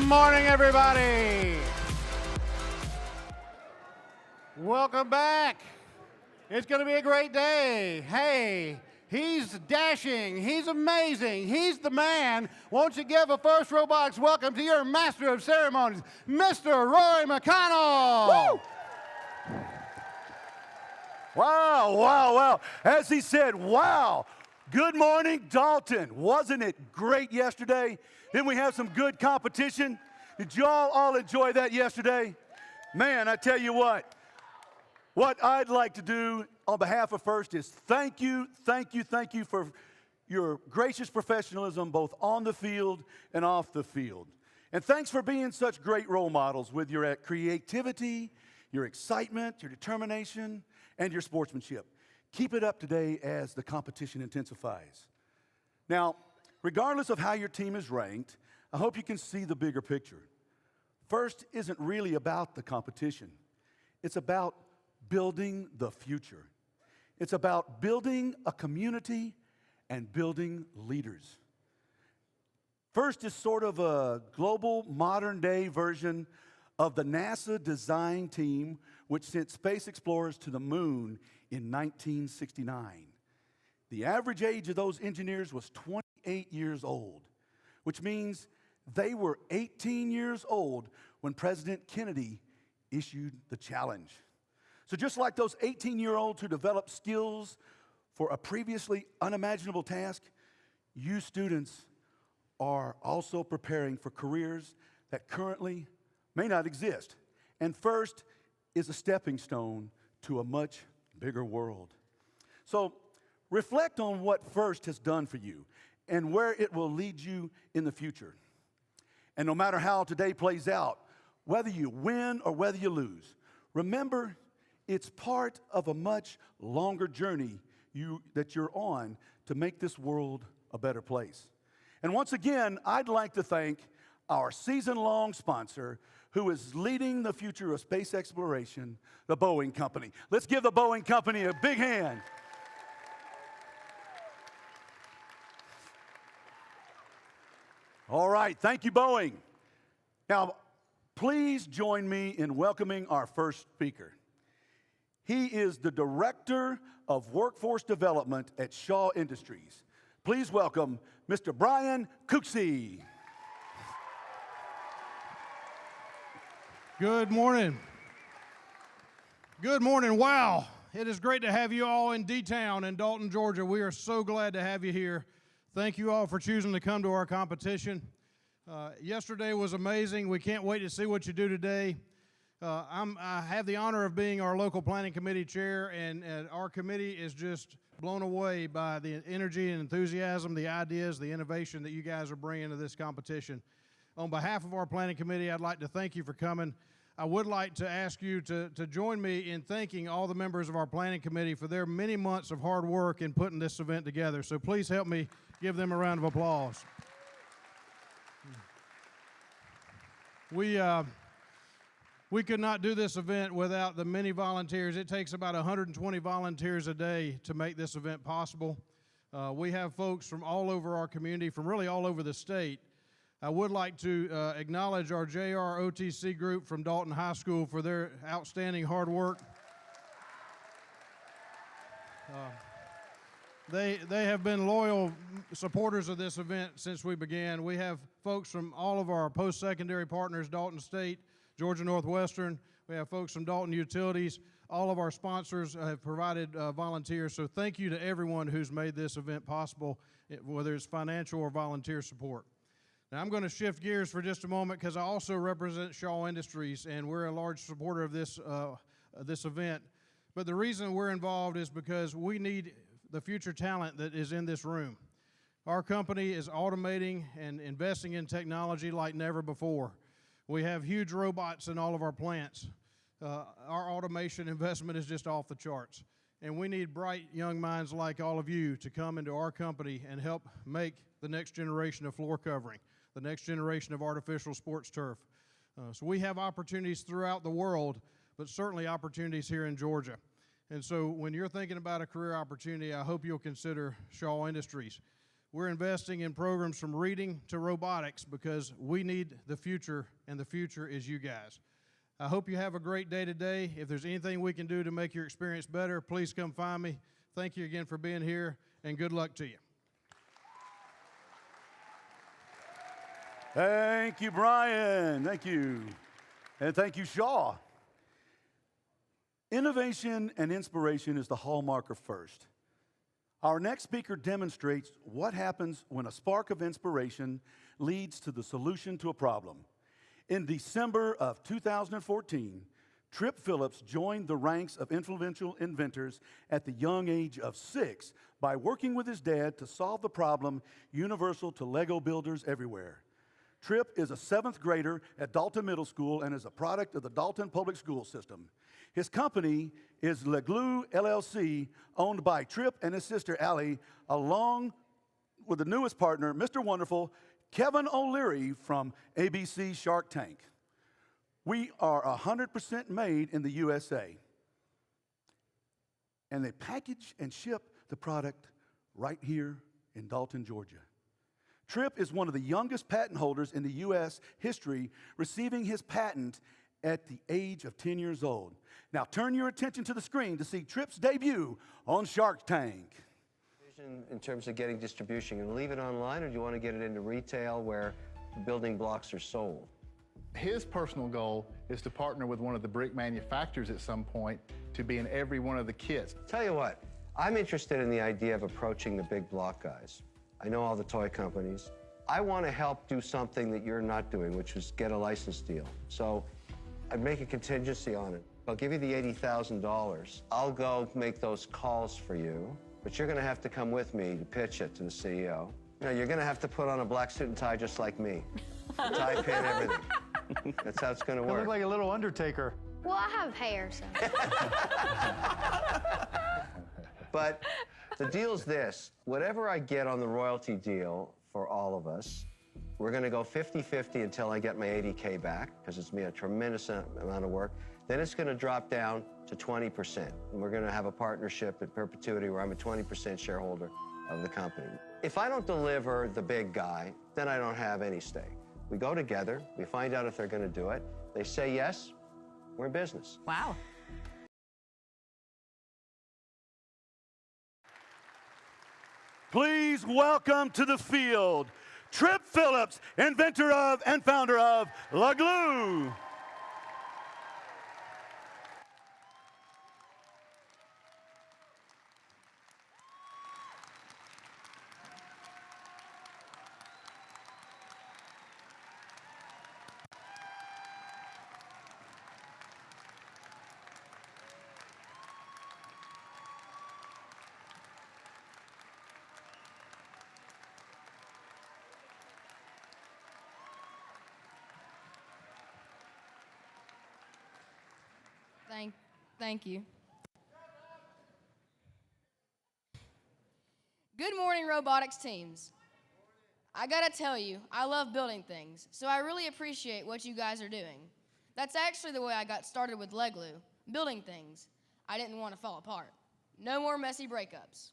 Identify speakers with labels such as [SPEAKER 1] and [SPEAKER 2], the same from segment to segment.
[SPEAKER 1] morning, everybody. Welcome back. It's going to be a great day. Hey, he's dashing. He's amazing. He's the man. Won't you give a first row box welcome to your master of ceremonies, Mr. Roy McConnell.
[SPEAKER 2] Woo! Wow, wow, wow. As he said, wow. Good morning, Dalton. Wasn't it great yesterday? Didn't we have some good competition? Did y'all all enjoy that yesterday? Man, I tell you what I'd like to do on behalf of First is thank you for your gracious professionalism both on the field and off the field. And thanks for being such great role models with your creativity, your excitement, your determination, and your sportsmanship. Keep it up today as the competition intensifies. Now, regardless of how your team is ranked, I hope you can see the bigger picture. First isn't really about the competition. It's about building the future. It's about building a community and building leaders. First is sort of a global modern-day version of the NASA design team which sent space explorers to the moon in 1969. The average age of those engineers was 28 years old, which means they were 18 years old when President Kennedy issued the challenge. So just like those 18-year-olds who developed skills for a previously unimaginable task, you students are also preparing for careers that currently may not exist. And First is a stepping stone to a much bigger world. So reflect on what First has done for you and where it will lead you in the future. And no matter how today plays out, whether you win or whether you lose, remember it's part of a much longer journey that you're on to make this world a better place. And once again, I'd like to thank our season-long sponsor who is leading the future of space exploration, the Boeing Company. Let's give the Boeing Company a big hand. All right, thank you, Boeing. Now, please join me in welcoming our first speaker. He is the Director of Workforce Development at Shaw Industries. Please welcome Mr. Brian Cooksey.
[SPEAKER 3] Good morning. Good morning. Wow. It is great to have you all in D-Town in Dalton, Georgia. We are so glad to have you here. Thank you all for choosing to come to our competition. Yesterday was amazing. We can't wait to see what you do today. I have the honor of being our local planning committee chair, and our committee is just blown away by the energy and enthusiasm, the ideas, the innovation that you guys are bringing to this competition. On behalf of our planning committee, I'd like to thank you for coming. I would like to ask you to join me in thanking all the members of our planning committee for their many months of hard work in putting this event together. So please help me give them a round of applause. We could not do this event without the many volunteers. It takes about 120 volunteers a day to make this event possible. We have folks from all over our community, from really all over the state. I would like to acknowledge our JROTC group from Dalton High School for their outstanding hard work. They have been loyal supporters of this event since we began. We have folks from all of our post-secondary partners, Dalton State, Georgia Northwestern. We have folks from Dalton Utilities. All of our sponsors have provided volunteers. So thank you to everyone who's made this event possible, whether it's financial or volunteer support. Now, I'm going to shift gears for just a moment because I also represent Shaw Industries, and we're a large supporter of this event. But the reason we're involved is because we need the future talent that is in this room. Our company is automating and investing in technology like never before. We have huge robots in all of our plants. Our automation investment is just off the charts. And we need bright young minds like all of you to come into our company and help make the next generation of floor covering, the next generation of artificial sports turf. So we have opportunities throughout the world, but certainly opportunities here in Georgia. And so when you're thinking about a career opportunity, I hope you'll consider Shaw Industries. We're investing in programs from reading to robotics because we need the future, and the future is you guys. I hope you have a great day today. If there's anything we can do to make your experience better, please come find me. Thank you again for being here, and good luck to you.
[SPEAKER 2] Thank you, Brian. Thank you. And thank you, Shaw. Innovation and inspiration is the hallmark of FIRST. Our next speaker demonstrates what happens when a spark of inspiration leads to the solution to a problem. In December of 2014, Trip Phillips joined the ranks of influential inventors at the young age of 6 by working with his dad to solve the problem universal to Lego builders everywhere. Trip is a 7th grader at Dalton Middle School and is a product of the Dalton Public School System. His company is Leglue LLC, owned by Trip and his sister Allie, along with the newest partner, Mr. Wonderful, Kevin O'Leary from ABC Shark Tank. We are 100% made in the USA. And they package and ship the product right here in Dalton, Georgia. Trip is one of the youngest patent holders in the U.S. history, receiving his patent at the age of 10 years old. Now turn your attention to the screen to see Trip's debut on Shark Tank.
[SPEAKER 4] In terms of getting distribution, you leave it online, or do you want to get it into retail where building blocks are sold?
[SPEAKER 5] His personal goal is to partner with one of the brick manufacturers at some point to be in every one of the kits.
[SPEAKER 4] Tell you what, I'm interested in the idea of approaching the big block guys. I know all the toy companies. I want to help do something that you're not doing, which is get a license deal. So I'd make a contingency on it. I'll give you the $80,000. I'll go make those calls for you, but you're going to have to come with me to pitch it to the CEO. You know, you're going to have to put on a black suit and tie just like me. Tie, pin, everything. That's how it's going to
[SPEAKER 5] You
[SPEAKER 4] work.
[SPEAKER 5] look like a little Undertaker.
[SPEAKER 6] Well, I have hair, so.
[SPEAKER 4] But the deal's this. Whatever I get on the royalty deal for all of us, we're going to go 50-50 until I get my 80K back, because it's been a tremendous amount of work. Then it's going to drop down to 20%. And we're going to have a partnership at perpetuity where I'm a 20% shareholder of the company. If I don't deliver the big guy, then I don't have any stake. We go together, we find out if they're going to do it. They say yes, we're in business.
[SPEAKER 7] Wow.
[SPEAKER 2] Please welcome to the field, Trip Phillips, inventor of and founder of Leglue.
[SPEAKER 8] Thank you. Good morning, robotics teams. I gotta tell you, I love building things, so I really appreciate what you guys are doing. That's actually the way I got started with Leglue, building things. I didn't want to fall apart. No more messy breakups.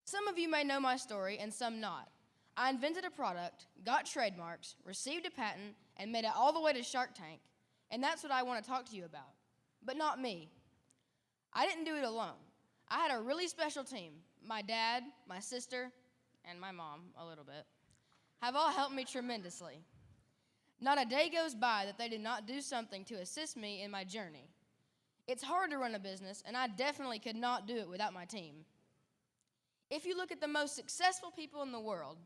[SPEAKER 8] Some of you may know my story and some not. I invented a product, got trademarks, received a patent, and made it all the way to Shark Tank, and that's what I want to talk to you about. But not me. I didn't do it alone. I had a really special team. My dad, my sister, and my mom, a little bit, have all helped me tremendously. Not a day goes by that they did not do something to assist me in my journey. It's hard to run a business, and I definitely could not do it without my team. If you look at the most successful people in the world,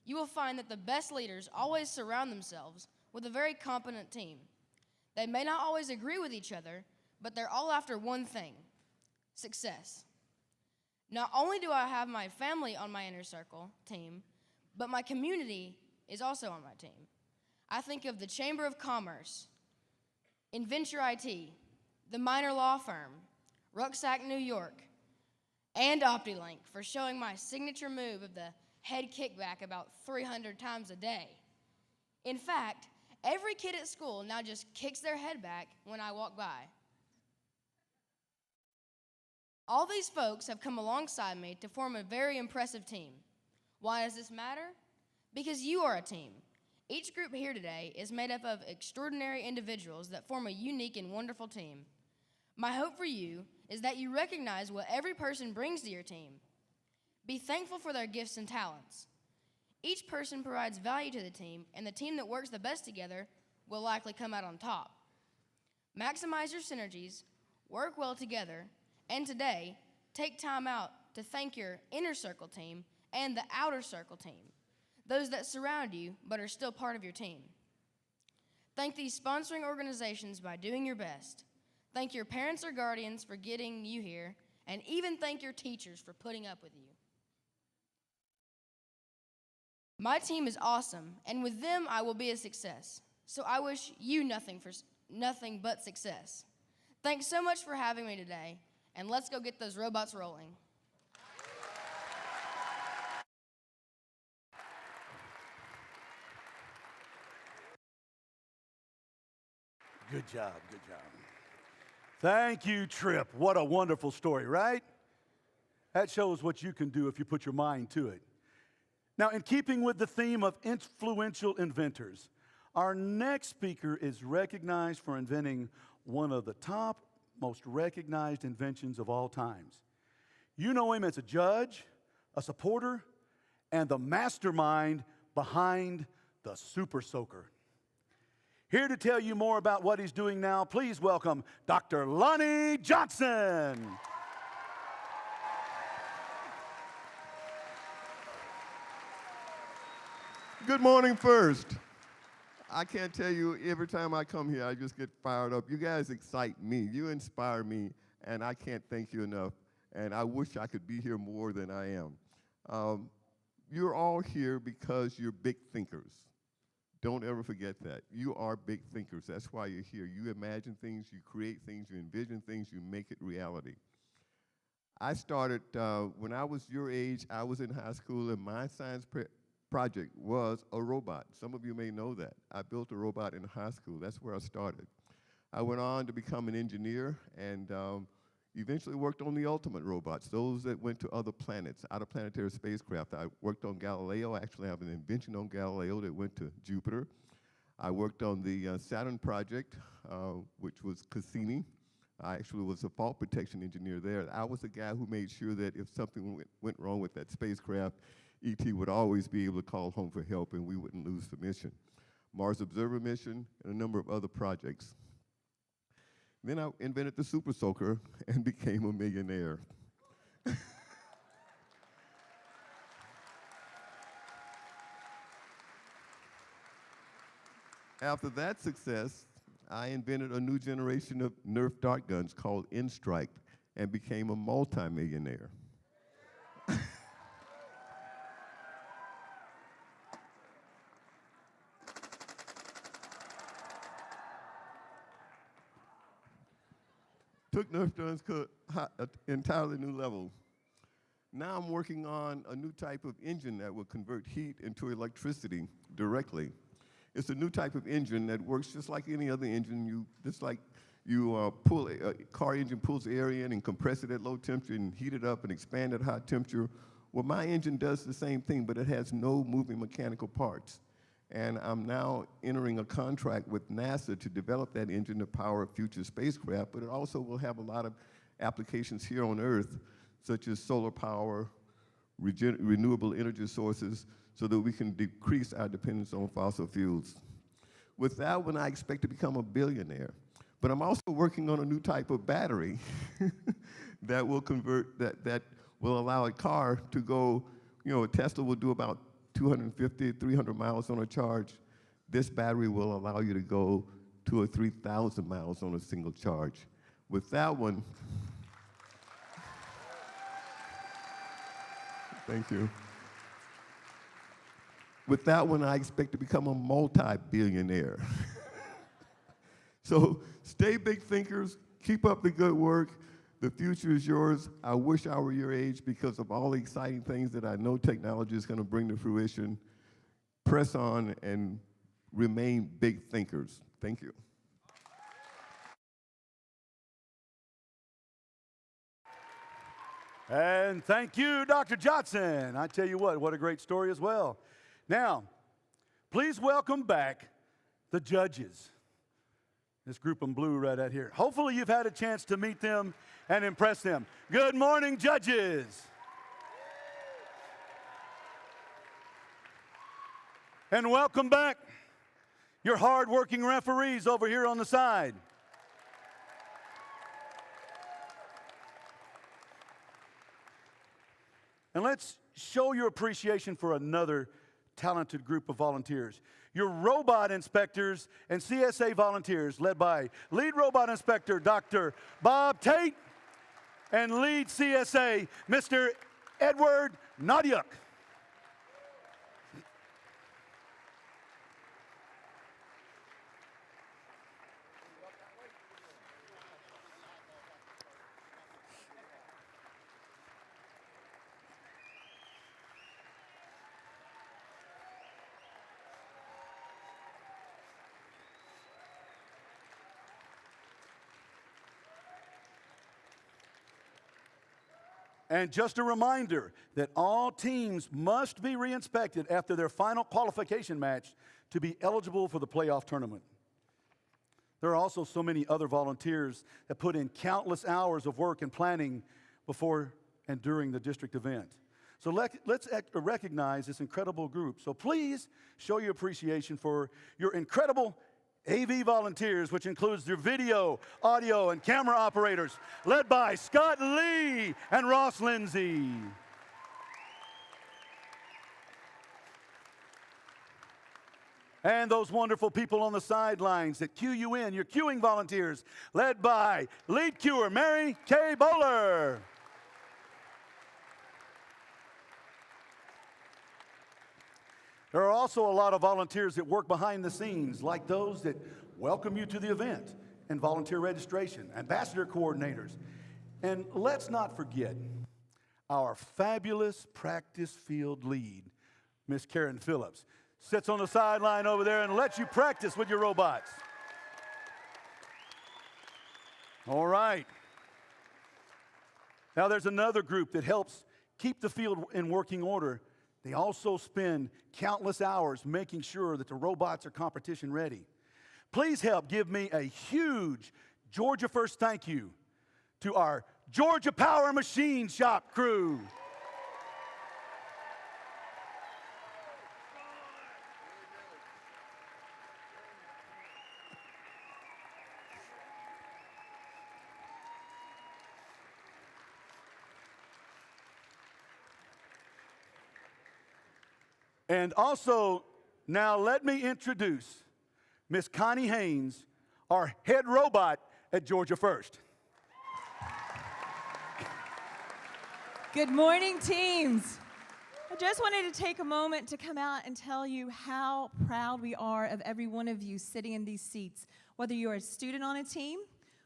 [SPEAKER 8] you will find that the best leaders always surround themselves with a very competent team. They may not always agree with each other, but they're all after one thing: success. Not only do I have my family on my inner circle team, but my community is also on my team. I think of the Chamber of Commerce, Inventure IT, the Minor Law Firm, Rucksack New York, and OptiLink for showing my signature move of the head kickback about 300 times a day. In fact, every kid at school now just kicks their head back when I walk by. All these folks have come alongside me to form a very impressive team. Why does this matter? Because you are a team. Each group here today is made up of extraordinary individuals that form a unique and wonderful team. My hope for you is that you recognize what every person brings to your team. Be thankful for their gifts and talents. Each person provides value to the team, and the team that works the best together will likely come out on top. Maximize your synergies, work well together, and today, take time out to thank your inner circle team and the outer circle team, those that surround you but are still part of your team. Thank these sponsoring organizations by doing your best. Thank your parents or guardians for getting you here, and even thank your teachers for putting up with you. My team is awesome, and with them I will be a success. So I wish you nothing but success. Thanks so much for having me today, and let's go get those robots rolling.
[SPEAKER 2] Good job, good job. Thank you, Tripp. What a wonderful story, right? That shows what you can do if you put your mind to it. Now, in keeping with the theme of influential inventors, our next speaker is recognized for inventing one of the top, most recognized inventions of all times. You know him as a judge, a supporter, and the mastermind behind the Super Soaker. Here to tell you more about what he's doing now, please welcome Dr. Lonnie Johnson.
[SPEAKER 6] Good morning, First. I can't tell you, every time I come here, I just get fired up. You guys excite me. You inspire me, and I can't thank you enough. And I wish I could be here more than I am. You're all here because you're big thinkers. Don't ever forget that. You are big thinkers. That's why you're here. You imagine things, you create things, you envision things, you make it reality. I started, when I was your age, I was in high school, and my science project was a robot. Some of you may know that. I built a robot in high school. That's where I started. I went on to become an engineer and eventually worked on the ultimate robots, those that went to other planets, out-of-planetary spacecraft. I worked on Galileo. Actually, I have an invention on Galileo that went to Jupiter. I worked on the Saturn project, which was Cassini. I actually was a fault protection engineer there. I was the guy who made sure that if something went wrong with that spacecraft, ET would always be able to call home for help and we wouldn't lose the mission. Mars Observer mission and a number of other projects. Then I invented the Super Soaker and became a millionaire. After that success, I invented a new generation of Nerf dart guns called N-Strike and became a multi-millionaire. Took Nerf guns to an entirely new level. Now I'm working on a new type of engine that will convert heat into electricity directly. It's a new type of engine that works just like any other engine. Pull a car engine pulls air in and compress it at low temperature and heat it up and expand at high temperature. Well, my engine does the same thing, but it has no moving mechanical parts. And I'm now entering a contract with NASA to develop that engine to power future spacecraft, but it also will have a lot of applications here on Earth, such as solar power, renewable energy sources, so that we can decrease our dependence on fossil fuels. With that one, I expect to become a billionaire. But I'm also working on a new type of battery that will convert, that will allow a car to go, a Tesla will do about 250, 300 miles on a charge. This battery will allow you to go 2,000 or 3,000 miles on a single charge. With that one, thank you. With that one, I expect to become a multi-billionaire. So stay big thinkers, keep up the good work. The future is yours. I wish I were your age because of all the exciting things that I know technology is going to bring to fruition. Press on and remain big thinkers. Thank you.
[SPEAKER 2] And thank you, Dr. Johnson. I tell you what a great story as well. Now, please welcome back the judges. This group in blue right out here. Hopefully you've had a chance to meet them and impress them. Good morning, judges. And welcome back your hard-working referees over here on the side. And let's show your appreciation for another talented group of volunteers. Your robot inspectors and CSA volunteers, led by lead robot inspector Dr. Bob Tate and lead CSA Mr. Edward Nadiuk. And just a reminder that all teams must be re-inspected after their final qualification match to be eligible for the playoff tournament. There are also so many other volunteers that put in countless hours of work and planning before and during the district event. So let's recognize this incredible group. So please show your appreciation for your incredible AV volunteers, which includes their video, audio, and camera operators, led by Scott Lee and Ross Lindsay. And those wonderful people on the sidelines that cue you in, your queuing volunteers, led by lead queuer Mary Kay Bowler. There are also a lot of volunteers that work behind the scenes, like those that welcome you to the event and volunteer registration, ambassador coordinators. And let's not forget our fabulous practice field lead, Miss Karen Phillips, sits on the sideline over there and lets you practice with your robots. All right. Now there's another group that helps keep the field in working order. They also spend countless hours making sure that the robots are competition ready. Please help give me a huge Georgia First thank you to our Georgia Power Machine Shop crew. And also, now let me introduce Miss Connie Haynes, our head robot at Georgia First.
[SPEAKER 7] Good morning, teams. I just wanted to take a moment to come out and tell you how proud we are of every one of you sitting in these seats. Whether you're a student on a team,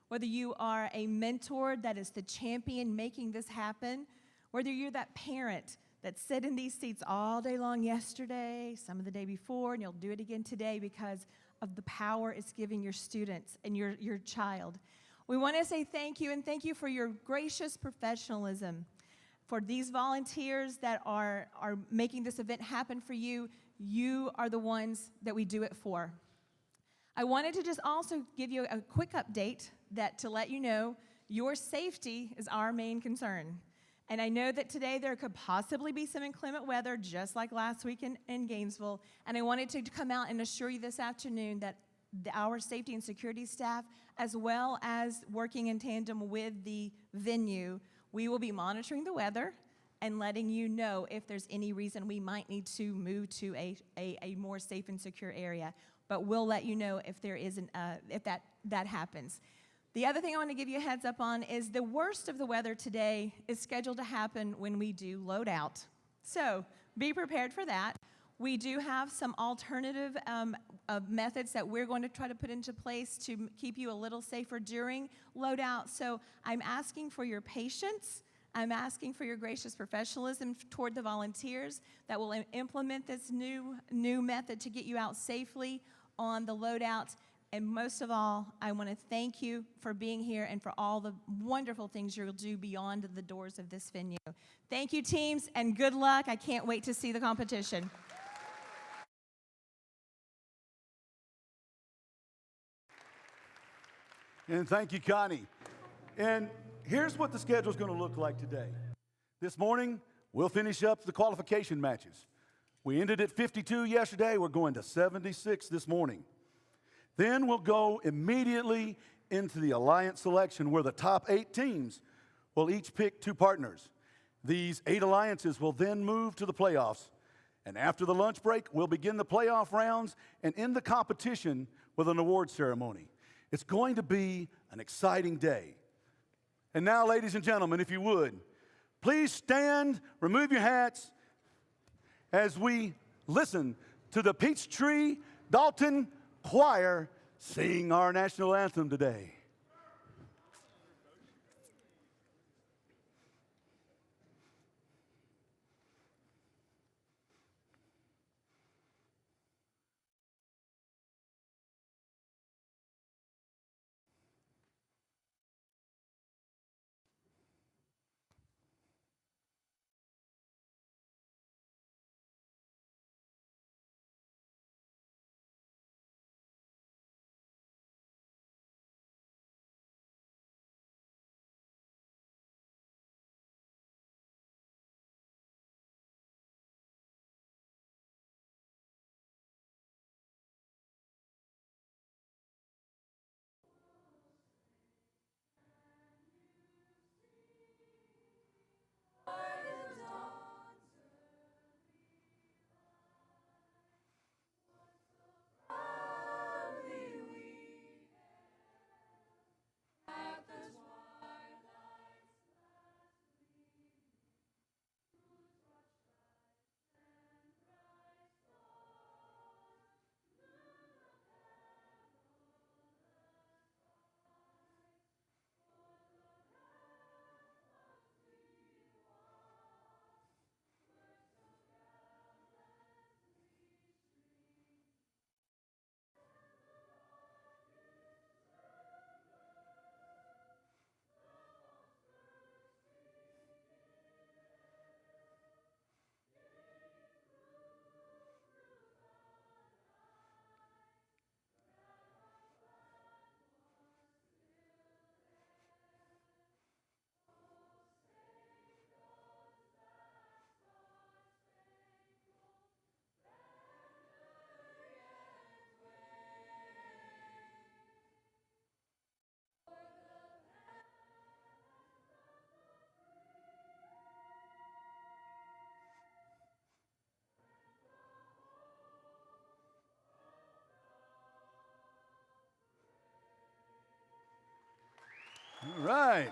[SPEAKER 7] whether you are a mentor that is the champion making this happen, whether you're that parent that sat in these seats all day long yesterday, some of the day before, and you'll do it again today because of the power it's giving your students and your child. We want to say thank you, and thank you for your gracious professionalism. For these volunteers that are making this event happen for you, you are the ones that we do it for. I wanted to just also give you a quick update to let you know your safety is our main concern. And I know that today there could possibly be some inclement weather, just like last week in Gainesville. And I wanted to come out and assure you this afternoon that our safety and security staff, as well as working in tandem with the venue, we will be monitoring the weather and letting you know if there's any reason we might need to move to a more safe and secure area. But we'll let you know if there isn't, if that happens. The other thing I want to give you a heads up on is the worst of the weather today is scheduled to happen when we do load out. So be prepared for that. We do have some alternative methods that we're going to try to put into place to keep you a little safer during load out. So I'm asking for your patience. I'm asking for your gracious professionalism toward the volunteers that will implement this new method to get you out safely on the load out. And most of all, I want to thank you for being here and for all the wonderful things you'll do beyond the doors of this venue. Thank you, teams, and good luck. I can't wait to see the competition.
[SPEAKER 2] And thank you, Connie. And here's what the schedule is going to look like today. This morning, we'll finish up the qualification matches. We ended at 52 yesterday. We're going to 76 this morning. Then we'll go immediately into the alliance selection, where the top 8 teams will each pick 2 partners. These 8 alliances will then move to the playoffs. And after the lunch break, we'll begin the playoff rounds and end the competition with an award ceremony. It's going to be an exciting day. And now, ladies and gentlemen, if you would, please stand, remove your hats, as we listen to the Peachtree Dalton Choir sing our national anthem today. All right.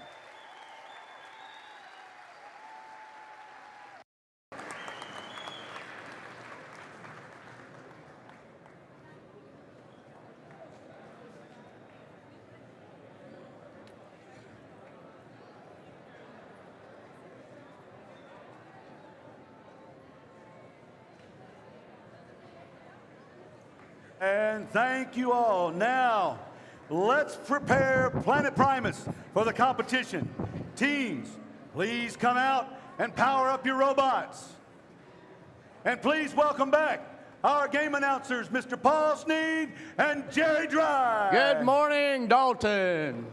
[SPEAKER 2] And thank you all. Now, let's prepare Planet Primus for the competition. Teams, please come out and power up your robots. And please welcome back our game announcers, Mr. Paul Sneed and Jerry Dry.
[SPEAKER 9] Good morning, Dalton.